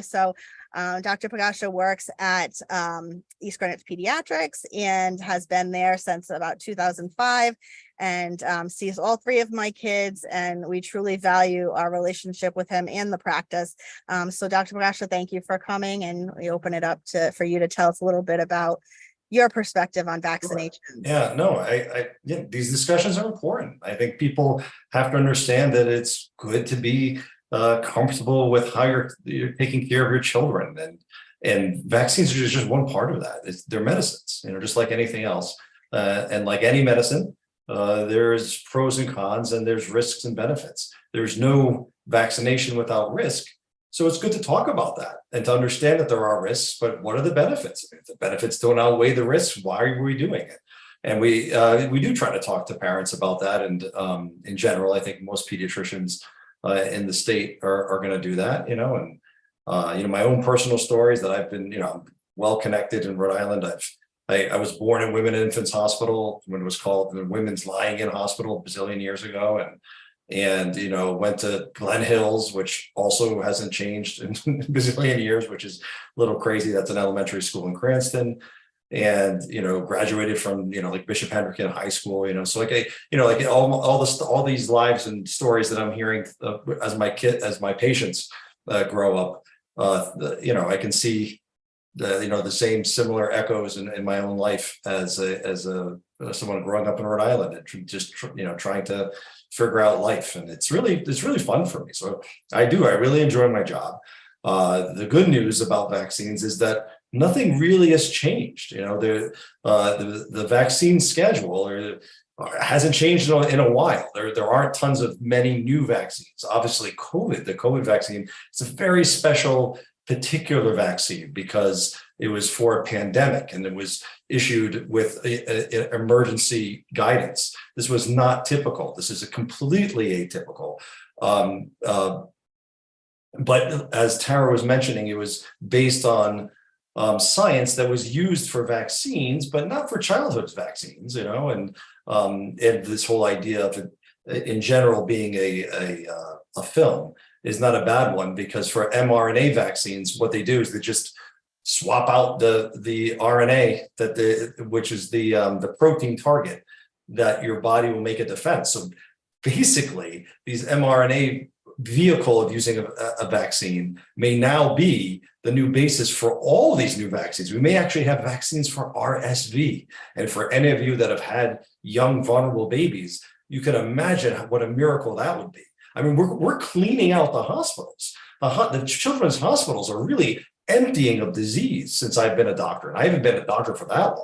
So Dr. Pogacar works at East Greenwich Pediatrics and has been there since about 2005 and sees all three of my kids, and we truly value our relationship with him and the practice. So Dr. Pogacar, thank you for coming, and we open it up for you to tell us a little bit about your perspective on vaccinations. Yeah, no, yeah, these discussions are important. I think people have to understand that it's good to be comfortable with how you're taking care of your children, and vaccines are just one part of that. They're medicines, just like anything else, and like any medicine, there's pros and cons, and there's risks and benefits. There's no vaccination without risk. So it's good to talk about that and to understand that there are risks, but what are the benefits? If the benefits don't outweigh the risks, why are we doing it? And we do try to talk to parents about that. And in general, I think most pediatricians in the state are going to do that, and my own personal stories that I've been, I'm well connected in Rhode Island. I was born in Women and Infants Hospital when it was called the Women's Lying In Hospital a bazillion years ago, and went to Glen Hills, which also hasn't changed in a bazillion years, which is a little crazy. That's an elementary school in Cranston, and graduated from like Bishop Hendricken High School. So like all these lives and stories that I'm hearing as my patients grow up, I can see the same similar echoes in my own life as someone growing up in Rhode Island and just trying to figure out life, and it's really fun for me. So I really enjoy my job. The good news about vaccines is that nothing really has changed. The vaccine schedule hasn't changed in a while. There aren't tons of many new vaccines. Obviously, the COVID vaccine, it's a very special particular vaccine because it was for a pandemic and it was issued with emergency guidance. This was not typical. This is completely atypical. But as Tara was mentioning, it was based on science that was used for vaccines, but not for childhood vaccines, and this whole idea of it in general being a film is not a bad one, because for mRNA vaccines, what they do is they just swap out the RNA which is the protein target that your body will make a defense. So basically, these mRNA vehicle of using a vaccine may now be the new basis for all these new vaccines. We may actually have vaccines for RSV. And for any of you that have had young, vulnerable babies, you can imagine what a miracle that would be. I mean, we're cleaning out the hospitals. The children's hospitals are really emptying of disease since I've been a doctor, and I haven't been a doctor for that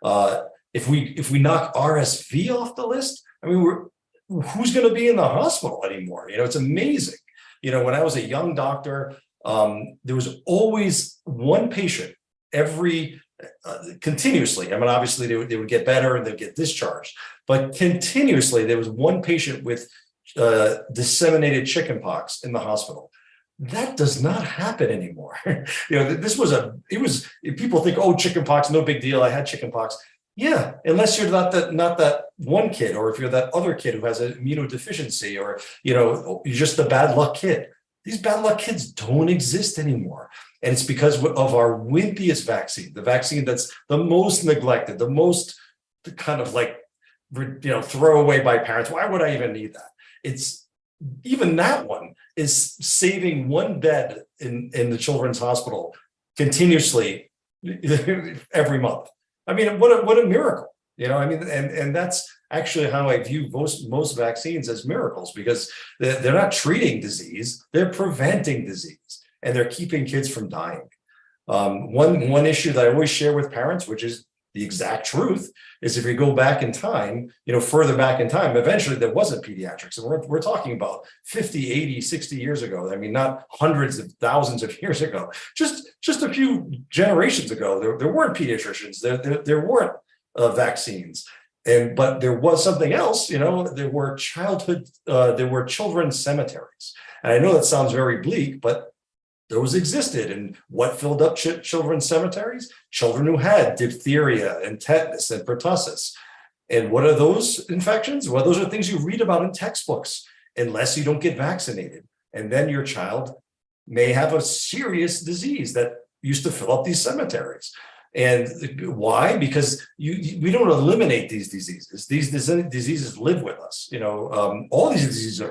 long. If we knock RSV off the list, I mean, who's going to be in the hospital anymore? It's amazing. When I was a young doctor, there was always one patient continuously. I mean, obviously they would get better and they'd get discharged, but continuously there was one patient with disseminated chickenpox in the hospital. That does not happen anymore. People think, oh, chickenpox, no big deal. I had chickenpox. Yeah, unless you're not that one kid, or if you're that other kid who has an immunodeficiency, or you're just a bad luck kid. These bad luck kids don't exist anymore, and it's because of our wimpiest vaccine, the vaccine that's the most neglected, the most kind of like throw away by parents. Why would I even need that? It's even that one is saving one bed in the children's hospital continuously every month. I mean, what a miracle, and that's actually how I view most vaccines, as miracles, because they're not treating disease, they're preventing disease, and they're keeping kids from dying. One issue that I always share with parents, which is the exact truth, is if you go back in time, further back in time, eventually there wasn't pediatrics. And we're talking about 50, 80, 60 years ago. I mean, not hundreds of thousands of years ago, just a few generations ago, there weren't pediatricians, there weren't vaccines. But there was something else, there were children's cemeteries. And I know that sounds very bleak, but those existed. And what filled up children's cemeteries? Children who had diphtheria and tetanus and pertussis. And what are those infections? Well, those are things you read about in textbooks, unless you don't get vaccinated. And then your child may have a serious disease that used to fill up these cemeteries. And why? Because we don't eliminate these diseases. These diseases live with us. All these diseases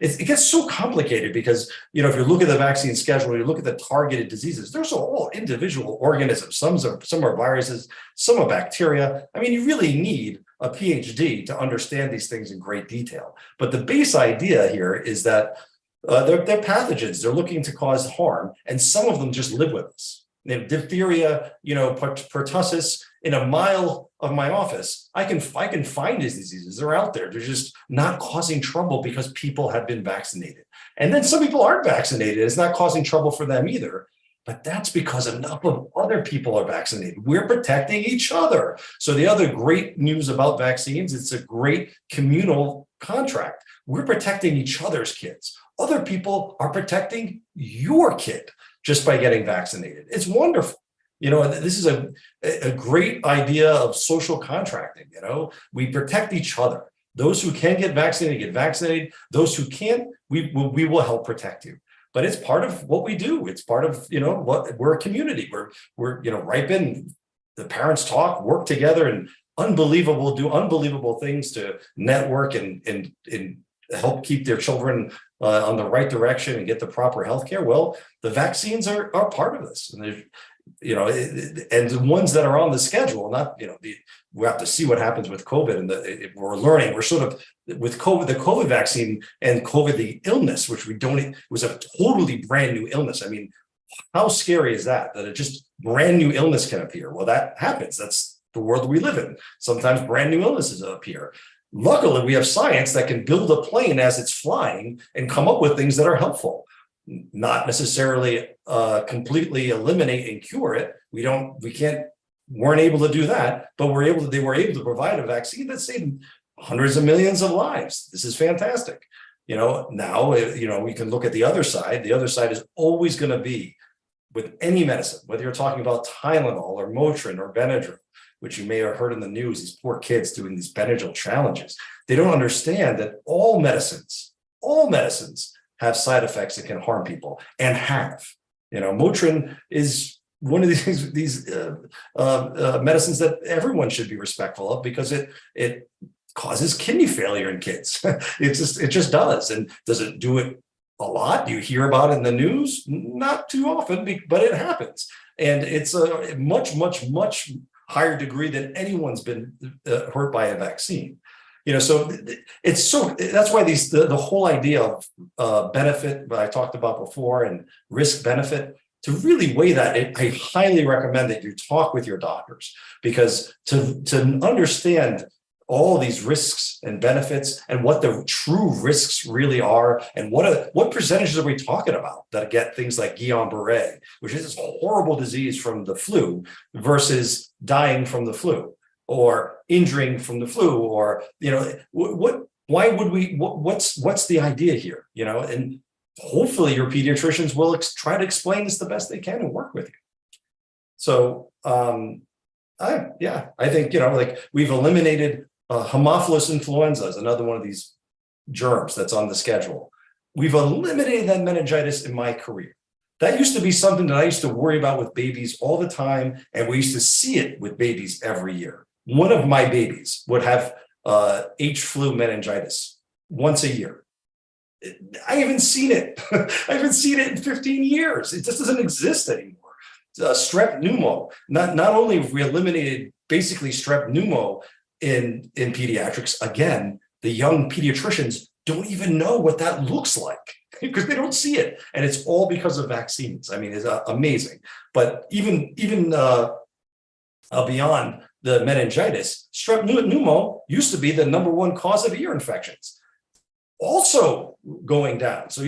it gets so complicated because, if you look at the vaccine schedule, you look at the targeted diseases, those are all individual organisms. Some are viruses, some are bacteria. I mean, you really need a PhD to understand these things in great detail. But the base idea here is that they're pathogens. They're looking to cause harm, and some of them just live with us. Diphtheria, pertussis, in a mile of my office, I can find these diseases. They're out there. They're just not causing trouble because people have been vaccinated. And then some people aren't vaccinated. It's not causing trouble for them either. But that's because enough of other people are vaccinated. We're protecting each other. So the other great news about vaccines, it's a great communal contract. We're protecting each other's kids. Other people are protecting your kid just by getting vaccinated. It's wonderful. This is a great idea of social contracting. We protect each other. Those who can get vaccinated. Those who can't, we will help protect you. But it's part of what we do. It's part of, what we're a community. We're RIPIN, the parents talk, work together, and do unbelievable things to network and help keep their children on the right direction and get the proper health care. Well, the vaccines are part of this. And and the ones that are on the schedule, we have to see what happens with COVID, and we're learning. We're sort of with COVID, the COVID vaccine and COVID, the illness, which it was a totally brand new illness. I mean, how scary is that a just brand new illness can appear? Well, that happens. That's the world we live in. Sometimes brand new illnesses appear. Luckily, we have science that can build a plane as it's flying and come up with things that are helpful. Not necessarily completely eliminate and cure it. Weren't able to do that, but they were able to provide a vaccine that saved hundreds of millions of lives. This is fantastic. Now, we can look at the other side. The other side is always going to be with any medicine, whether you're talking about Tylenol or Motrin or Benadryl, which you may have heard in the news, these poor kids doing these Benadryl challenges. They don't understand that all medicines have side effects that can harm people and have. Motrin is one of these medicines that everyone should be respectful of because it causes kidney failure in kids. It just does. And does it do it a lot? Do you hear about it in the news? Not too often, but it happens. And it's a much, much, much higher degree than anyone's been hurt by a vaccine. So that's why the whole idea of benefit that I talked about before and risk benefit, to really weigh that, I highly recommend that you talk with your doctors, because to understand all these risks and benefits and what the true risks really are, and what percentages are we talking about that get things like Guillain-Barré, which is this horrible disease from the flu, versus dying from the flu or injuring from the flu, or what's the idea here, and hopefully your pediatricians will try to explain this the best they can and work with you. So I think we've eliminated Haemophilus influenza is another one of these germs that's on the schedule. We've eliminated that meningitis in my career. That used to be something that I used to worry about with babies all the time, and we used to see it with babies every year. One of my babies would have H flu meningitis once a year. I haven't seen it. I haven't seen it in 15 years. It just doesn't exist anymore. Strep pneumo. Not only have we eliminated basically strep pneumo in pediatrics, again, the young pediatricians don't even know what that looks like because they don't see it. And it's all because of vaccines. I mean, it's amazing. But even beyond the meningitis, strep pneumo used to be the #1 cause of ear infections, also going down. So,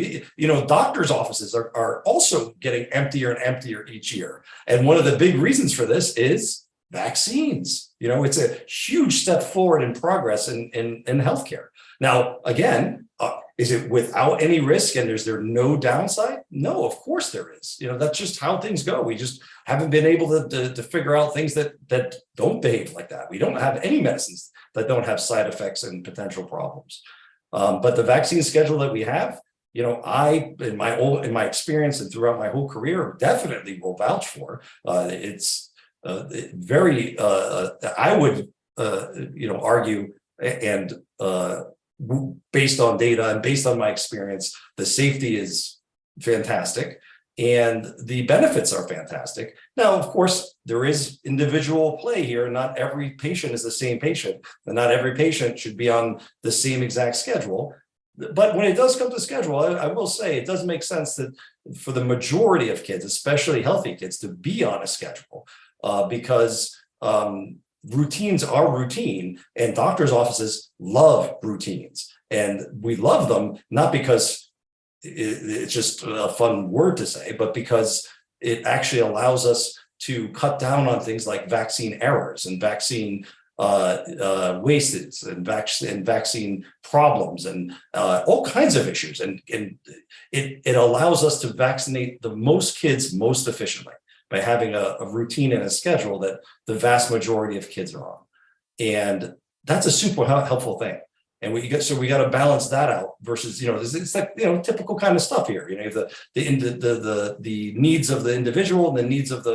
doctors' offices are also getting emptier and emptier each year. And one of the big reasons for this is vaccines. It's a huge step forward in progress in healthcare. Now, again, is it without any risk and is there no downside? No, of course there is. That's just how things go. We just haven't been able to figure out things that don't behave like that. We don't have any medicines that don't have side effects and potential problems. But the vaccine schedule that we have, in my experience and throughout my whole career, definitely will vouch for. It's very, I would, argue, and based on data and based on my experience, the safety is fantastic and the benefits are fantastic. Now, of course, there is individual play here. Not every patient is the same patient, and not every patient should be on the same exact schedule. But when it does come to schedule, I will say it does make sense that for the majority of kids, especially healthy kids, to be on a schedule because routines are routine, and doctors' offices love routines. And we love them not because it's just a fun word to say, but because it actually allows us to cut down on things like vaccine errors and vaccine wastes and vaccine problems and all kinds of issues. And it allows us to vaccinate the most kids most efficiently by having a routine and a schedule that the vast majority of kids are on. And that's a super helpful thing. And we got to balance that out versus, it's like, typical kind of stuff here. You have the needs of the individual and the needs of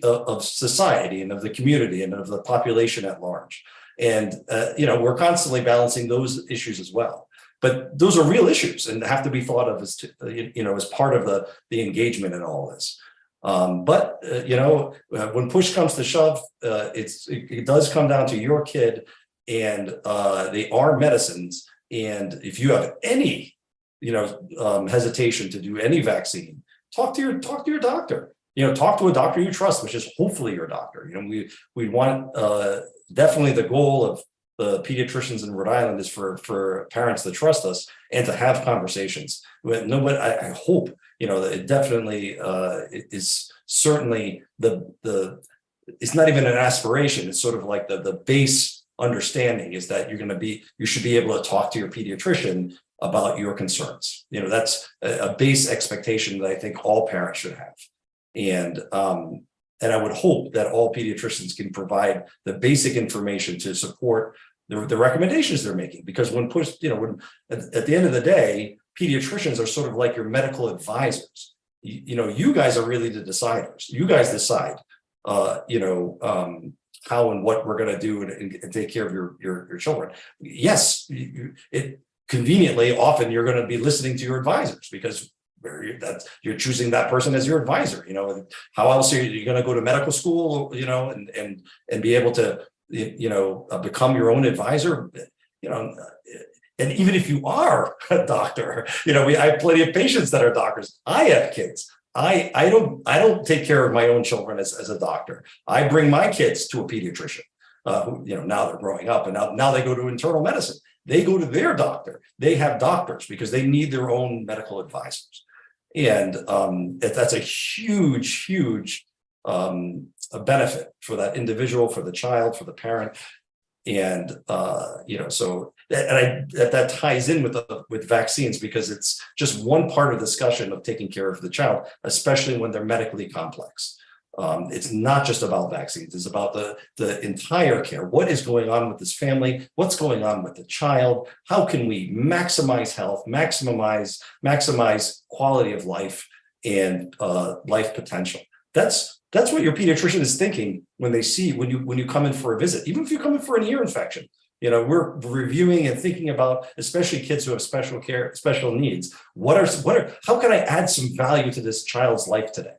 of society and of the community and of the population at large. And, we're constantly balancing those issues as well. But those are real issues and have to be thought of as, as part of the engagement in all this. But when push comes to shove, it does come down to your kid. And they are medicines. And if you have any, hesitation to do any vaccine, talk to your doctor. Talk to a doctor you trust, which is hopefully your doctor. We want definitely the goal of the pediatricians in Rhode Island is for parents to trust us and to have conversations. But I hope that it definitely is certainly it's not even an aspiration. It's sort of like the base understanding is that you should be able to talk to your pediatrician about your concerns. That's a base expectation that I think all parents should have. And I would hope that all pediatricians can provide the basic information to support the recommendations they're making. Because when pushed, when at the end of the day, pediatricians are sort of like your medical advisors. You guys are really the deciders. You guys decide, how and what we're going to do and take care of your children. Yes, it conveniently often you're going to be listening to your advisors because you're choosing that person as your advisor. How else are you going to go to medical school? And be able to become your own advisor. And even if you are a doctor, I have plenty of patients that are doctors. I have kids. I don't take care of my own children as a doctor. I bring my kids to a pediatrician who, now they're growing up and now they go to internal medicine. They go to their doctor. They have doctors because they need their own medical advisors. And that's a huge, huge a benefit for that individual, for the child, for the parent. And that ties in with vaccines because it's just one part of the discussion of taking care of the child, especially when they're medically complex. It's not just about vaccines, it's about the entire care. What is going on with this family? What's going on with the child? How can we maximize health, maximize quality of life and life potential? That's what your pediatrician is thinking when you come in for a visit. Even if you come in for an ear infection, we're reviewing and thinking about, especially kids who have special needs. How can I add some value to this child's life today?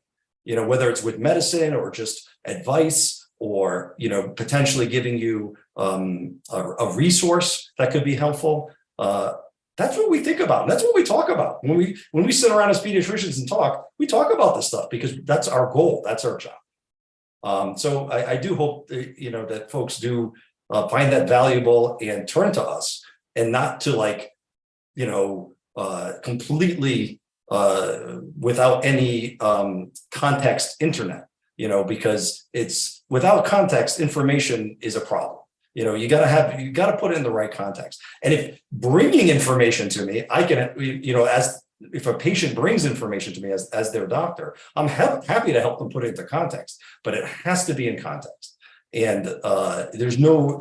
Whether it's with medicine or just advice or potentially giving you a resource that could be helpful. That's what we think about. And that's what we talk about when we sit around as pediatricians and talk. We talk about this stuff because that's our goal. That's our job. So I do hope that folks do find that valuable and turn to us and not to completely without any context internet. Because it's without context, information is a problem. You got to put it in the right context. And if bringing information to me, I can, if a patient brings information to me as their doctor, I'm happy to help them put it into context, but it has to be in context. And there's no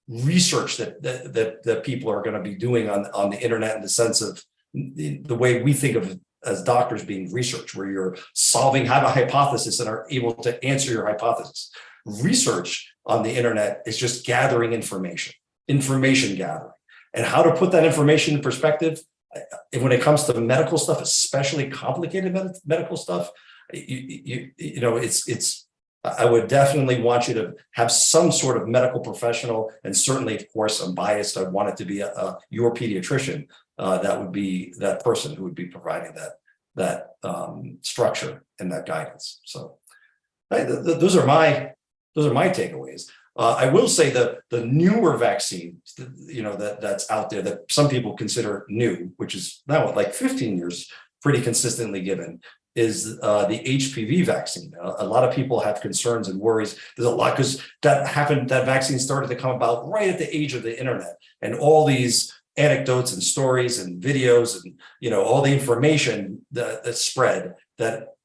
research that people are going to be doing on the internet in the sense of the way we think of as doctors being research, where you're have a hypothesis and are able to answer your hypothesis. Research on the internet is just gathering information gathering, and how to put that information in perspective. When it comes to medical stuff, especially complicated medical stuff, I would definitely want you to have some sort of medical professional, and certainly, of course, I'm biased. I want it to be your pediatrician. That would be that person who would be providing that structure and that guidance. So those are my takeaways. I will say that the newer vaccine, that's out there that some people consider new, which is now like 15 years, pretty consistently given, is the HPV vaccine. A lot of people have concerns and worries. There's a lot because that vaccine started to come about right at the age of the internet, and all these anecdotes and stories and videos and all the information that spread that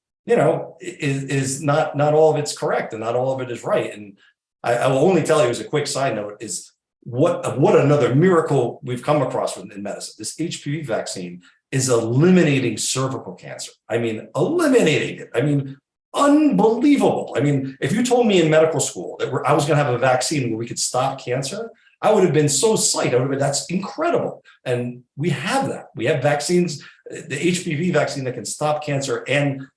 is not all of it's correct and not all of it is right. And I will only tell you as a quick side note is what another miracle we've come across in medicine. This HPV vaccine is eliminating cervical cancer. I mean, eliminating it. I mean, unbelievable. I mean, if you told me in medical school that I was going to have a vaccine where we could stop cancer, I would have been so psyched. I would have been, that's incredible. And we have that. We have vaccines, the HPV vaccine that can stop cancer. And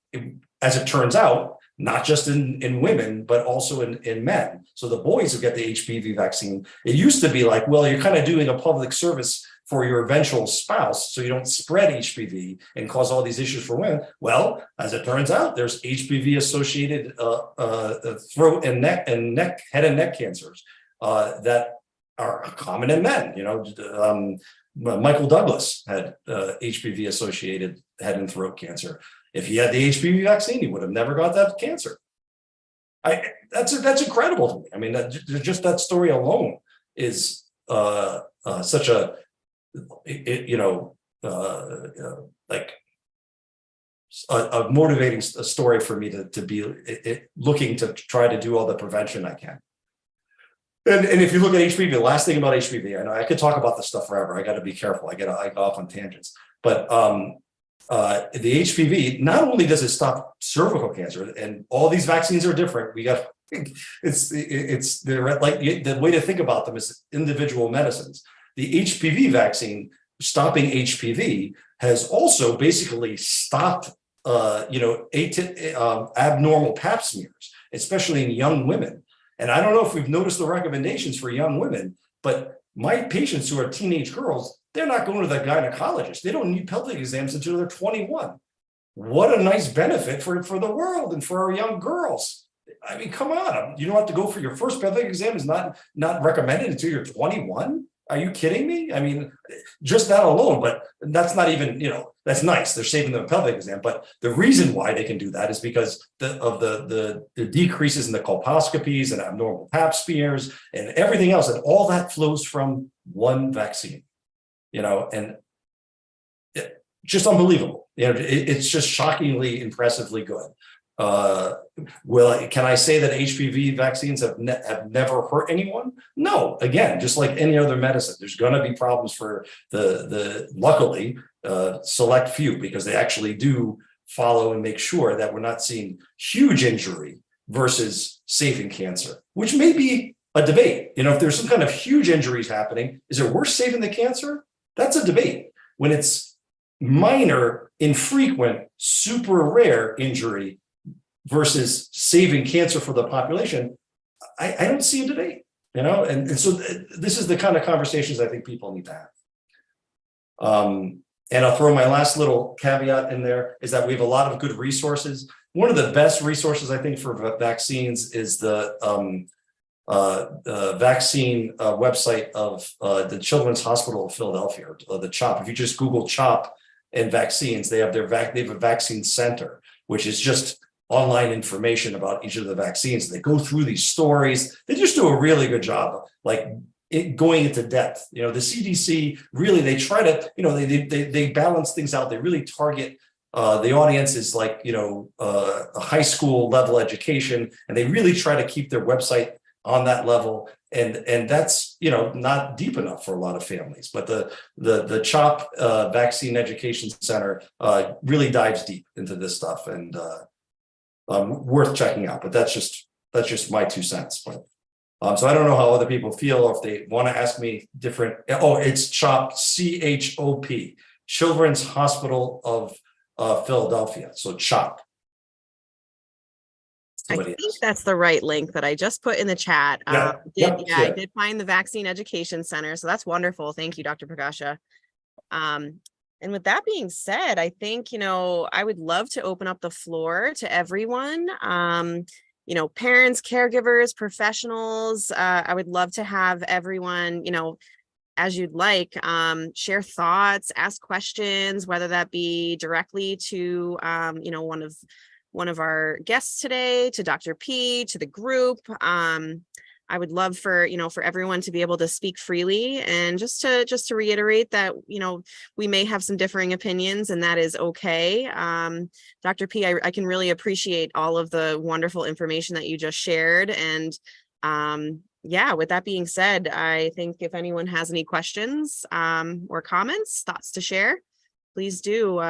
as it turns out, not just in women, but also in men. So the boys who get the HPV vaccine, it used to be like, well, you're kind of doing a public service for your eventual spouse, so you don't spread HPV and cause all these issues for women. Well, as it turns out, there's HPV-associated throat and head and neck cancers that are common in men. Michael Douglas had HPV-associated head and throat cancer. If he had the HPV vaccine, he would have never got that cancer. That's incredible to me. I mean, just that story alone is such a like a motivating story for me to be looking to try to do all the prevention I can. And if you look at HPV, the last thing about HPV, I know I could talk about this stuff forever. I got to be careful. I go off on tangents. But the HPV, not only does it stop cervical cancer, and all these vaccines are different. The way to think about them is individual medicines. The HPV vaccine, stopping HPV, has also basically stopped abnormal pap smears, especially in young women. And I don't know if we've noticed the recommendations for young women, but my patients who are teenage girls, they're not going to the gynecologist. They don't need pelvic exams until they're 21. What a nice benefit for the world and for our young girls. I mean, come on. You don't have to go for your first pelvic exam is not recommended until you're 21. Are you kidding me? I mean, just that alone, but that's not even, that's nice. They're saving the pelvic exam. But the reason why they can do that is because of the decreases in the colposcopies and abnormal pap smears and everything else. And all that flows from one vaccine, and just unbelievable. It's just shockingly, impressively good. Can I say that HPV vaccines have never hurt anyone? No. Again, just like any other medicine, there's going to be problems for the luckily select few, because they actually do follow and make sure that we're not seeing huge injury versus saving cancer, which may be a debate. If there's some kind of huge injuries happening, is it worth saving the cancer? That's a debate. When it's minor, infrequent, super rare injury versus saving cancer for the population, I don't see a debate, and so this is the kind of conversations I think people need to have. And I'll throw my last little caveat in there is that we have a lot of good resources. One of the best resources I think for vaccines is the vaccine website of the Children's Hospital of Philadelphia, the CHOP. If you just Google CHOP and vaccines, they have a vaccine center, which is just online information about each of the vaccines. They go through these stories. They just do a really good job, going into depth. The CDC really, they try to, they balance things out. They really target the audience is a high school level education, and they really try to keep their website on that level. And that's, not deep enough for a lot of families. But the CHOP Vaccine Education Center really dives deep into this stuff, and worth checking out. But that's just my 2 cents. But so I don't know how other people feel, or if they want to ask me different. Oh, it's CHOP, CHOP, Children's Hospital of Philadelphia. So CHOP. I think that's the right link that I just put in the chat. Yeah, I did find the Vaccine Education Center. So that's wonderful. Thank you, Dr. Pogacar. And with that being said, I think, I would love to open up the floor to everyone. Parents, caregivers, professionals. I would love to have everyone, as you'd like, share thoughts, ask questions, whether that be directly to, one of our guests today, to Dr. P, to the group. I would love for everyone to be able to speak freely, and just to reiterate that, we may have some differing opinions, and that is okay. Dr. P, I can really appreciate all of the wonderful information that you just shared. And with that being said, I think if anyone has any questions or comments, thoughts to share, please do.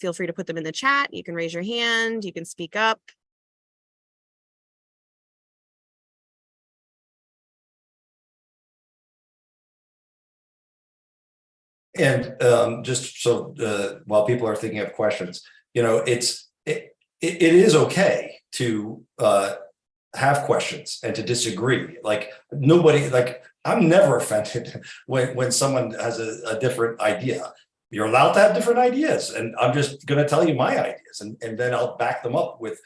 Feel free to put them in the chat. You can raise your hand. You can speak up. And just so while people are thinking of questions, it is okay to have questions and to disagree. Like nobody, I'm never offended when someone has a different idea. You're allowed to have different ideas, and I'm just going to tell you my ideas, and then I'll back them up with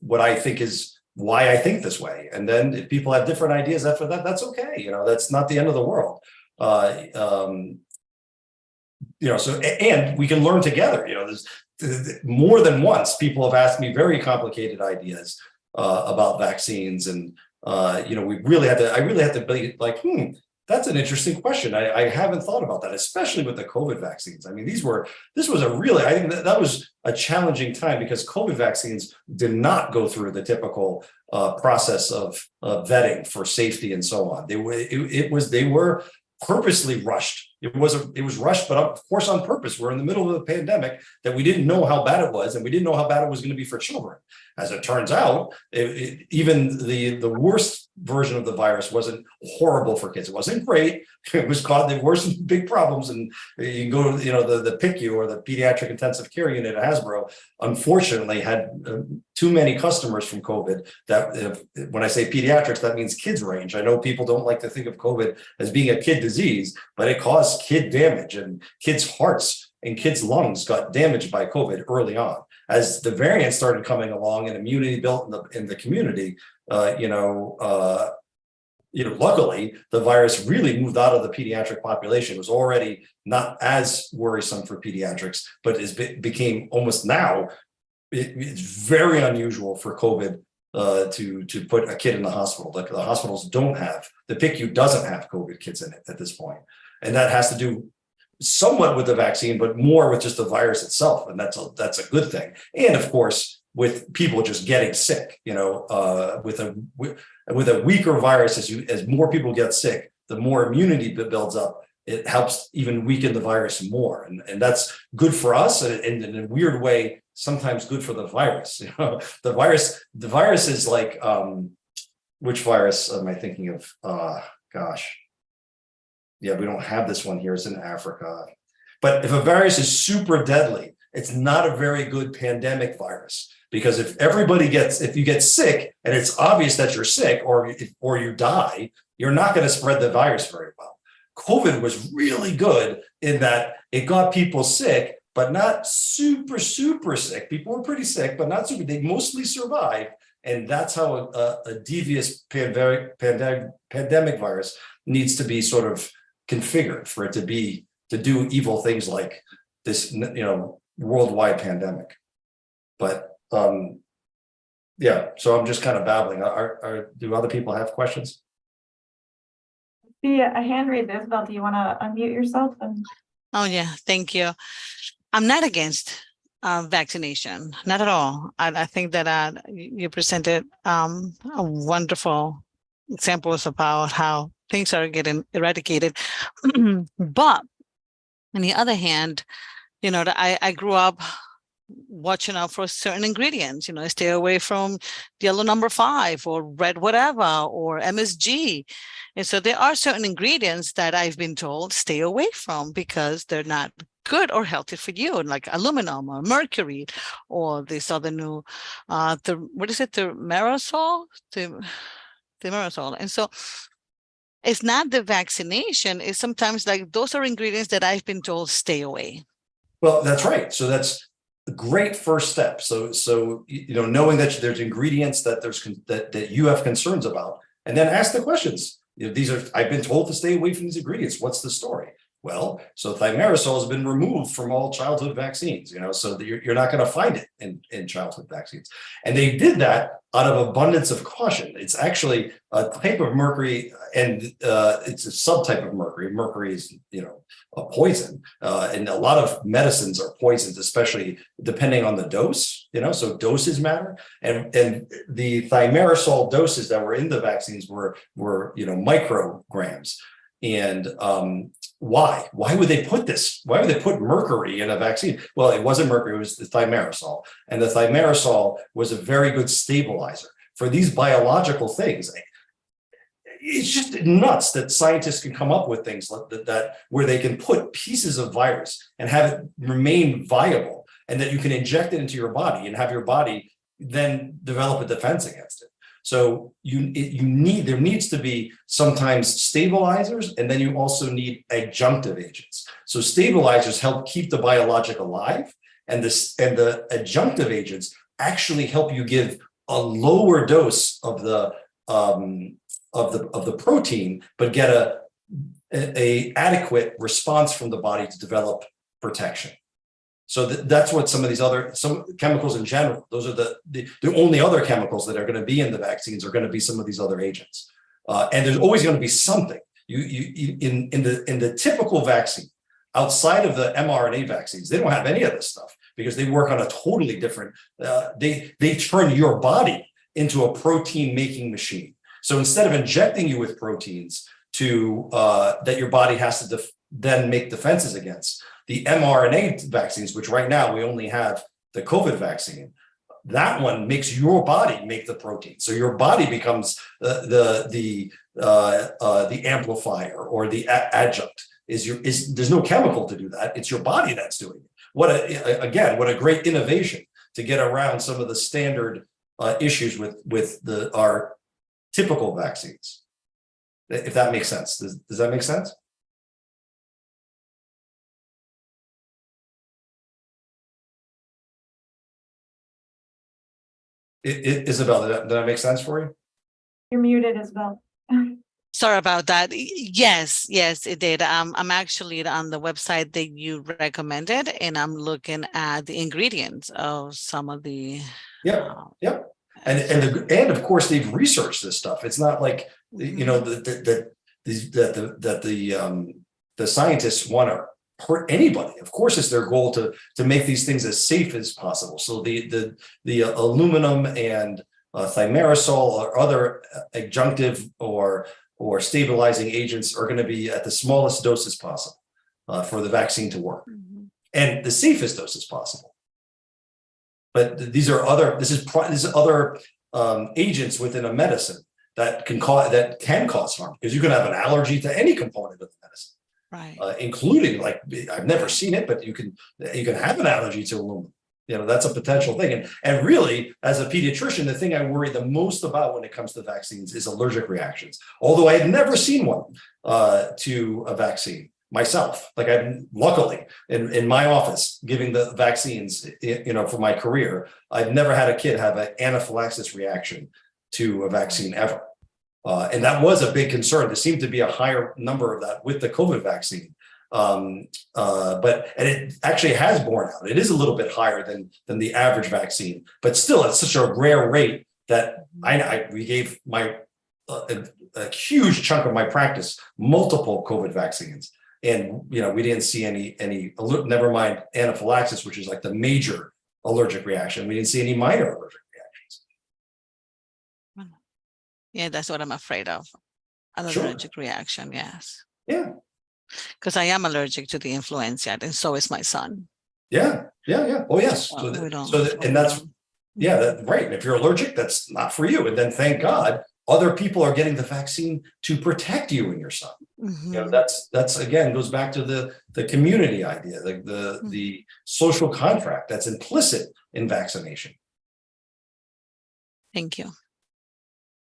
what I think is why I think this way. And then if people have different ideas after that, that's okay. That's not the end of the world. So, and we can learn together. There's more than once people have asked me very complicated ideas about vaccines, and I really had to be like, that's an interesting question. I haven't thought about that, especially with the COVID vaccines. I mean, this was I think that was a challenging time, because COVID vaccines did not go through the typical process of vetting for safety and so on. They were purposely rushed. It was rushed, but of course on purpose. We're in the middle of a pandemic that we didn't know how bad it was, and we didn't know how bad it was going to be for children. As it turns out, even the worst version of the virus wasn't horrible for kids. It wasn't great. There were some big problems, and you can go to the PICU, or the Pediatric Intensive Care Unit at Hasbro, unfortunately had too many customers from COVID. That when I say pediatrics, that means kids range. I know people don't like to think of COVID as being a kid disease, but it caused kid damage, and kids' hearts and kids' lungs got damaged by COVID early on. As the variants started coming along and immunity built in the community, luckily the virus really moved out of the pediatric population. It was already not as worrisome for pediatrics, but became almost now. It's very unusual for COVID to put a kid in the hospital. Like the hospitals don't have, the PICU doesn't have COVID kids in it at this point, and that has to do somewhat with the vaccine, but more with just the virus itself, and that's a good thing. And of course, with people just getting sick, with a weaker virus, as more people get sick, the more immunity builds up. It helps even weaken the virus more, and that's good for us, and in a weird way, sometimes good for the virus. The virus is like, which virus am I thinking of? Gosh. Yeah, we don't have this one here. It's in Africa. But if a virus is super deadly, it's not a very good pandemic virus, because if you get sick and it's obvious that you're sick, or you die, you're not going to spread the virus very well. COVID was really good in that it got people sick, but not super, super sick. People were pretty sick, but not super. They mostly survived. And that's how a devious pandemic virus needs to be sort of configured for it to do evil things like this, worldwide pandemic. But so I'm just kind of babbling. Do other people have questions? See a hand raised. Isabel, do you want to unmute yourself? Oh yeah, thank you. I'm not against vaccination, not at all. I think that you presented a wonderful examples about how things are getting eradicated. But on the other hand, I grew up watching out for certain ingredients, stay away from yellow number 5 or red whatever or MSG. And so there are certain ingredients that I've been told stay away from because they're not good or healthy for you, like aluminum or mercury or this other new, what is it, the Marisol? The Marisol. And so it's not the vaccination, it's sometimes like those are ingredients that I've been told stay away. Well, that's right. So that's a great first step. So knowing that there's ingredients that that you have concerns about, and then ask the questions. I've been told to stay away from these ingredients. What's the story? Well, so thimerosal has been removed from all childhood vaccines, so that you're not going to find it in childhood vaccines. And they did that out of abundance of caution. It's actually a type of mercury, and it's a subtype of mercury. Mercury is, a poison, and a lot of medicines are poisons, especially depending on the dose. So doses matter. And the thimerosal doses that were in the vaccines were micrograms. And why would they put this? Why would they put mercury in a vaccine? Well, it wasn't mercury, it was the thimerosal. And the thimerosal was a very good stabilizer for these biological things. It's just nuts that scientists can come up with things like that where they can put pieces of virus and have it remain viable, and that you can inject it into your body and have your body then develop a defense against it. So there needs to be sometimes stabilizers, and then you also need adjunctive agents. So stabilizers help keep the biologic alive, and the adjunctive agents actually help you give a lower dose of the protein, but get a adequate response from the body to develop protection. So that's what some chemicals in general, those are the only other chemicals that are going to be in the vaccines are going to be some of these other agents. And there's always going to be something. In the typical vaccine, outside of the mRNA vaccines, they don't have any of this stuff because they work on a totally different, they turn your body into a protein making machine. So instead of injecting you with proteins that your body has to then make defenses against, the mRNA vaccines, which right now we only have the COVID vaccine, that one makes your body make the protein. So your body becomes the amplifier or the adjunct. There's no chemical to do that. It's your body that's doing it. What a great innovation to get around some of the standard issues with our typical vaccines. If that makes sense. Does that make sense? Isabel, did that make sense for you? You're muted, Isabel. Sorry about that. Yes, it did. I'm actually on the website that you recommended, and I'm looking at the ingredients of some of the. Yep. And of course they've researched this stuff. It's not like the scientists want to hurt anybody. Of course, it's their goal to make these things as safe as possible. So the aluminum and thimerosal or other adjunctive or stabilizing agents are going to be at the smallest doses possible for the vaccine to work, and the safest doses possible. But these are other agents within a medicine that can cause harm, because you can have an allergy to any component of the medicine. Right. Including, like, I've never seen it, but you can have an allergy to aluminum. That's a potential thing. And really, as a pediatrician, the thing I worry the most about when it comes to vaccines is allergic reactions. Although I had never seen one to a vaccine myself. Like, I've luckily in my office giving the vaccines, for my career, I've never had a kid have an anaphylaxis reaction to a vaccine ever. And that was a big concern. There seemed to be a higher number of that with the COVID vaccine. And it actually has borne out. It is a little bit higher than the average vaccine, but still it's such a rare rate that we gave a huge chunk of my practice multiple COVID vaccines. And, we didn't see any, never mind anaphylaxis, which is like the major allergic reaction. We didn't see any minor allergic reactions. Yeah, that's what I'm afraid of. An Sure. allergic reaction, yes. Yeah, Because I am allergic to the influenza, and so is my son. yeah. Oh, yes. So So, we that, don't. so that, so and we that's, don't- yeah, that, right. And if you're allergic, that's not for you. And then thank God, other people are getting the vaccine to protect you and your son. You know, Mhm. that's again goes back to the community idea, like the social contract that's implicit in vaccination. Thank you.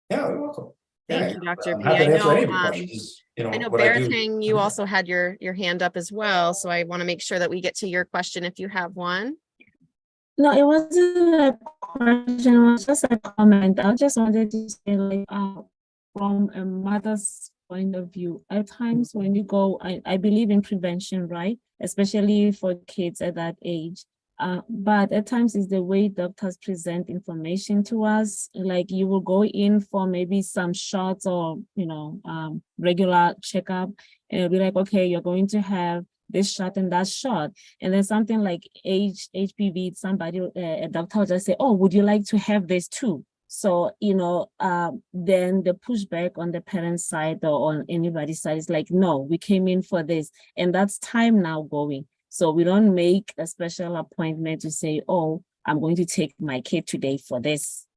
Yeah, you're welcome. Thank Yeah, you, Dr. I'm P. happy I to answer any know, of your questions. You know, I know what I do. Baratang, you also had your hand up as well. So I want to make sure that we get to your question if you have one. No, it wasn't a question, it was just a comment. I just wanted to say, like, from a mother's point of view, at times when you go, I believe in prevention, right? Especially for kids at that age. But at times it's the way doctors present information to us. Like you will go in for maybe some shots or, regular checkup, and it'll be like, okay, you're going to have this shot and that shot. And then something like HPV, somebody, a doctor will just say, oh, would you like to have this too? So, then the pushback on the parent's side or on anybody's side is like, no, we came in for this. And that's time now going. So we don't make a special appointment to say, oh, I'm going to take my kid today for this,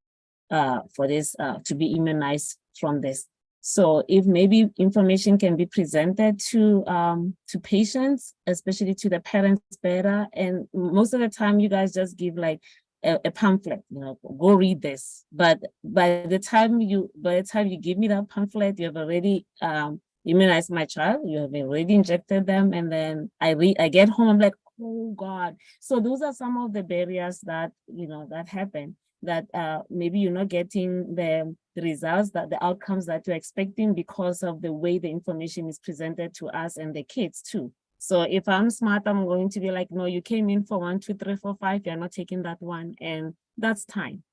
to be immunized from this. So if maybe information can be presented to patients, especially to the parents better, and most of the time you guys just give like a pamphlet, go read this. But by the time you give me that pamphlet, you have already immunized my child, you have already injected them, and then I get home, I'm like, oh God. So those are some of the barriers that that happen. That maybe you're not getting the results, that the outcomes that you're expecting because of the way the information is presented to us and the kids too. So if I'm smart, I'm going to be like, no, you came in for 1, 2, 3, 4, 5, you're not taking that one. And that's time.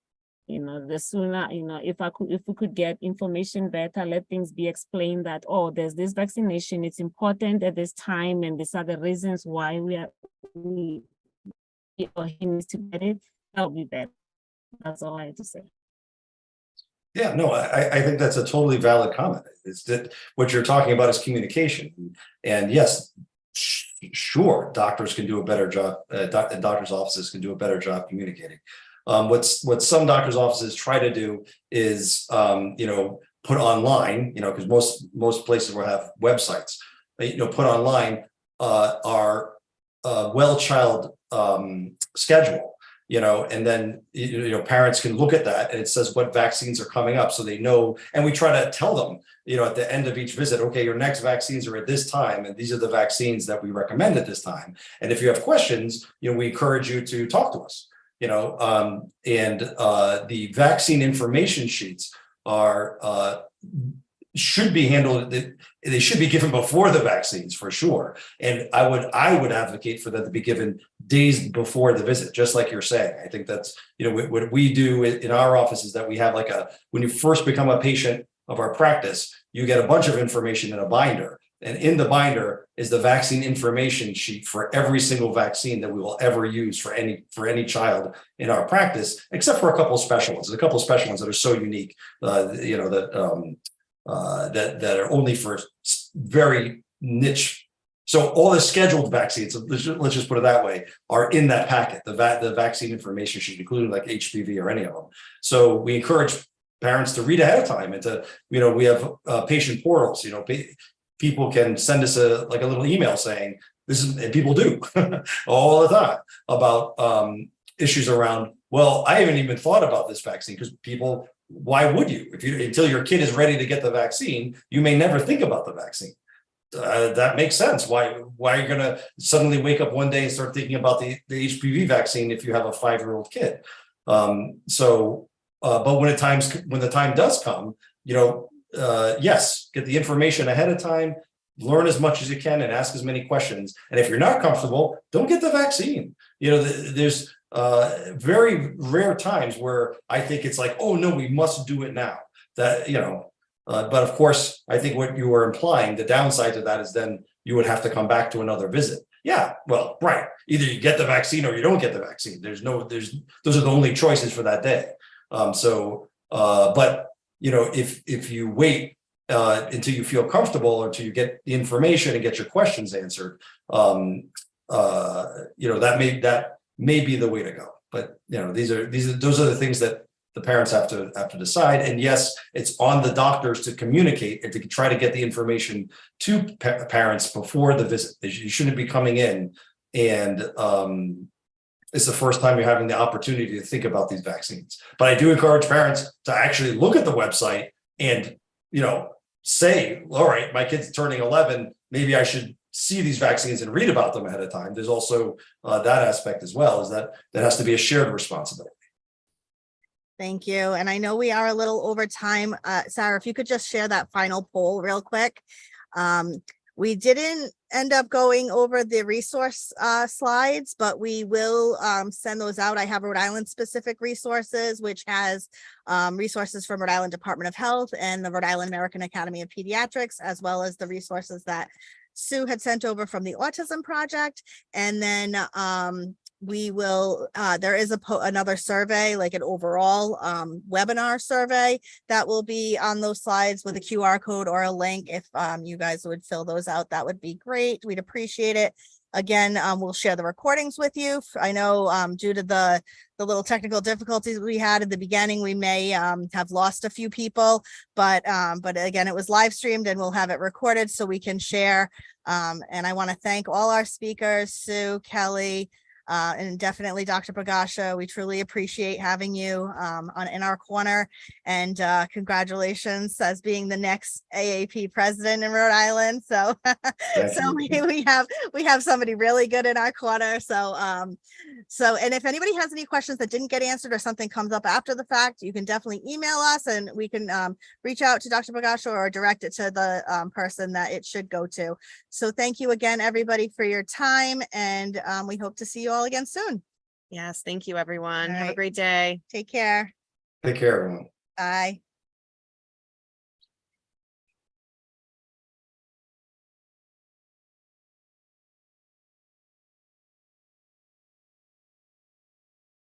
The sooner, if we could get information better, let things be explained that, oh, there's this vaccination, it's important at this time, and these are the reasons why he needs to get it, that'll be better. That's all I have to say. Yeah, no, I think that's a totally valid comment. Is that what you're talking about is communication. And yes, sure, doctors can do a better job, doctors' offices can do a better job communicating. What some doctors' offices try to do is, put online, because most places will have websites, put online our well child schedule. And then, parents can look at that and it says what vaccines are coming up so they know. And we try to tell them, at the end of each visit, okay, your next vaccines are at this time. And these are the vaccines that we recommend at this time. And if you have questions, we encourage you to talk to us, the vaccine information sheets should be handled. They should be given before the vaccines for sure. And I would advocate for them to be given days before the visit, just like you're saying. I think that's, what we do in our office is that we have when you first become a patient of our practice, you get a bunch of information in a binder. And in the binder is the vaccine information sheet for every single vaccine that we will ever use for any child in our practice, except for a couple of special ones. There's a couple of special ones that are so unique, that are only for very niche. So all the scheduled vaccines, let's just put it that way, are in that packet, the vaccine information sheet, including like HPV or any of them. So we encourage parents to read ahead of time and to, we have patient portals, people can send us a little email saying this is, and people do all the time about issues around, well, I haven't even thought about this vaccine because people, why would you? Until your kid is ready to get the vaccine, you may never think about the vaccine. That makes sense. Why are you going to suddenly wake up one day and start thinking about the HPV vaccine if you have a 5-year-old kid? But when the time does come, yes, get the information ahead of time, learn as much as you can and ask as many questions. And if you're not comfortable, don't get the vaccine. There's very rare times where I think it's like, oh no, we must do it now. But of course, I think what you were implying, the downside to that is then you would have to come back to another visit. Yeah, well, right. Either you get the vaccine or you don't get the vaccine. Those are the only choices for that day. But if you wait until you feel comfortable or until you get the information and get your questions answered, that may be the way to go. But those are the things that the parents have to decide. And yes, it's on the doctors to communicate and to try to get the information to parents before the visit. You shouldn't be coming in and it's the first time you're having the opportunity to think about these vaccines. But I do encourage parents to actually look at the website and say, all right, my kid's turning 11, maybe I should see these vaccines and read about them ahead of time. There's also that aspect as well, is that has to be a shared responsibility. Thank you. And I know we are a little over time. Sarah, if you could just share that final poll real quick. We didn't end up going over the resource slides, but we will send those out. I have Rhode Island specific resources, which has resources from Rhode Island Department of Health and the Rhode Island American Academy of Pediatrics, as well as the resources that Sue had sent over from the Autism Project. And then we will, there is another survey, like an overall webinar survey that will be on those slides with a QR code or a link. If you guys would fill those out, that would be great. We'd appreciate it. Again, we'll share the recordings with you. I know due to the little technical difficulties we had at the beginning, we may have lost a few people, but again, it was live streamed and we'll have it recorded so we can share. And I want to thank all our speakers, Sue, Kelly, and definitely Dr. Pogacar. We truly appreciate having you in our corner, and congratulations as being the next AAP president in Rhode Island. So, we have somebody really good in our corner. So, and if anybody has any questions that didn't get answered or something comes up after the fact, you can definitely email us and we can reach out to Dr. Pogacar or direct it to the person that it should go to. So thank you again, everybody, for your time, and we hope to see you all again soon. Yes, thank you, everyone. All Have a right. great day. Take care. Take care, everyone. Bye.